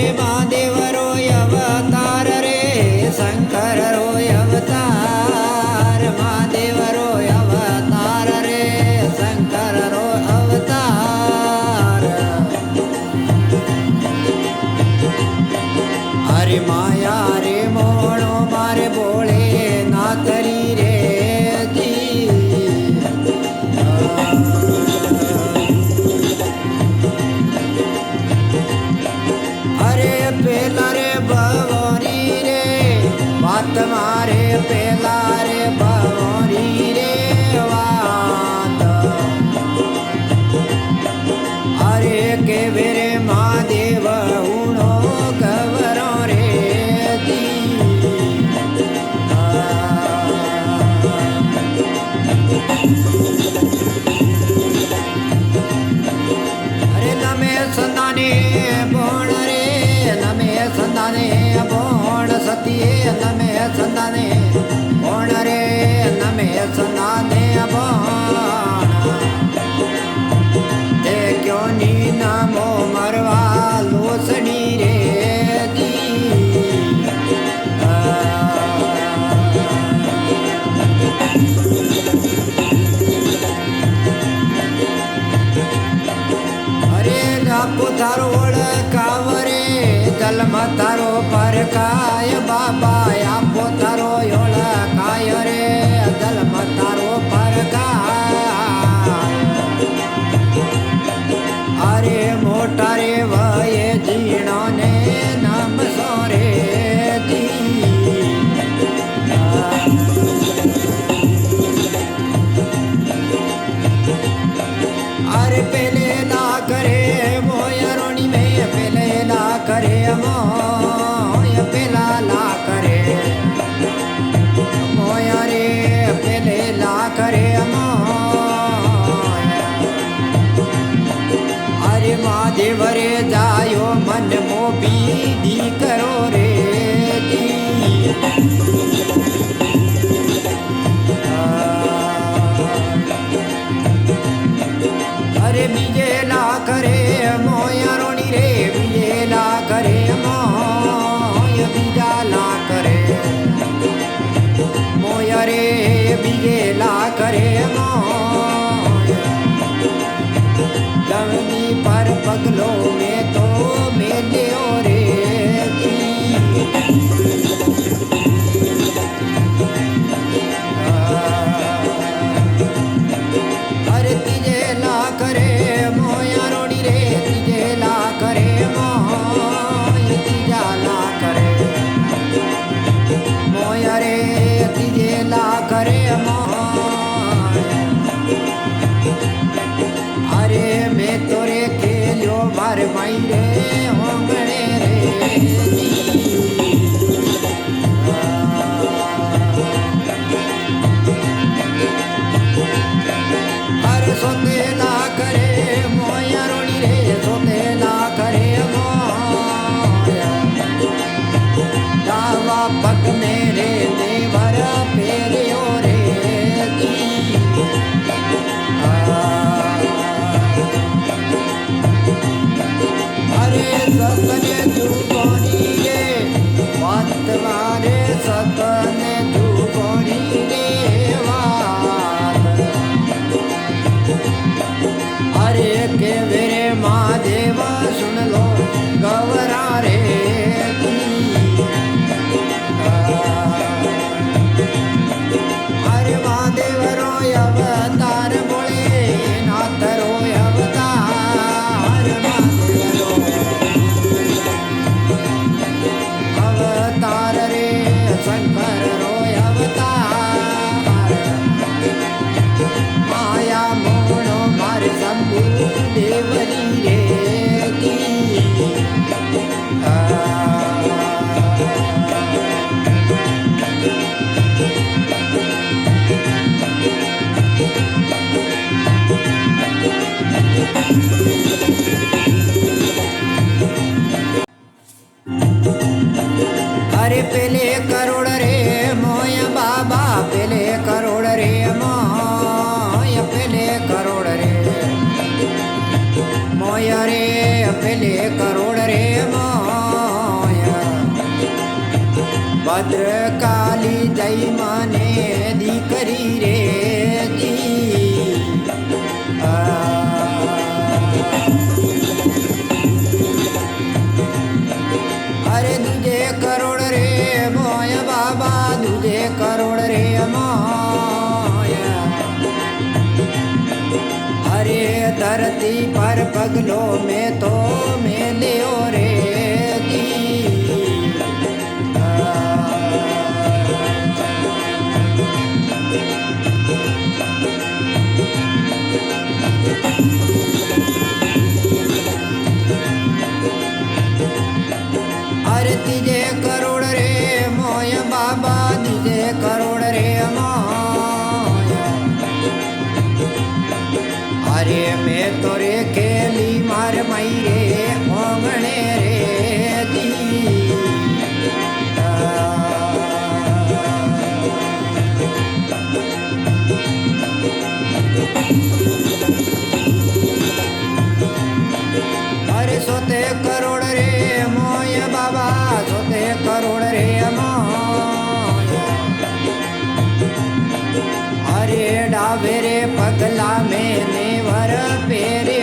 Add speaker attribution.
Speaker 1: अरे महादेव रो अवतार रे शंकर रो अवतार महादेव रो अवतार रे शंकर रो अवतार अरे माया रे मोणो मारे बोले नातरी रे जी अरे पेला रे भवरी रे बात मारे पेला रे भवरी रे बात अरे के वेरे महादेव उणो गवरो रे दी अरे नमे संदाने बोण रे नमे संदाने बोण सतिये नमे संदाने बोण रे नमे संदाने बोण ते क्यों नी नमो मरवा लोसनी रे दी अरे रापो थारो ओळखावरे जन्म थारो परकाय बाबा आपो थारो ओळखाय रे जन्म थारो परकाय अरे मोटा रे वये जीणो ने नाम सोरे दी अरे पहले ला करे मोया रोणी में पहले ला करे मोया पहला ला करे मोया रे पहले ला करे मोया अरे महादेव रे जायो मन मोबी दी करो रे दी अरे बीजे ला करे मोया रोणी रे बीजे ला करे मोया बीजा ला करे मोया रे बीजे ला करे मोया गवनी पर पगलो में तो मेले रे दी अरे तीजे ला करे मोया रोणी रे तीजे ला करे मोया तीजा ला करे मोया रे तीजे ला करे मोया अरे मैं तोरे खेलियो मार माई रे होंगणे रे अरे सोतेला करे मोया रोणी रे सोतेला करे मोया दावा पग मेरे देवर पेरियो रे दी अरे सतने दुकोनी रे बात मारे सतने दुकोनी रे बात अरे के वेरे महादेव सुन लो गवरा रे अरे महादेव रो अवतार बोले नाथ रो अवतार महादेव रो ભદ્રકાલી જઈ મને દીકરી રે અરે દુજે કરોડ રે મોય બાબા દુજે કરોડ રે મોય અરે ધરતી પર પગલો મેં તો મેલ્યો રે અરે ત્રીજે કરોડ રે મોય બાબા ત્રીજે કરોડ રે મોય અરે મેં તો રે ખેલી માર મઈ રે ઓગણે રે અરે 70 કરોડ રે મોય બાબા 70 કરોડ રે મોય અરે ડાવે રે પગલા મેને વર પેરે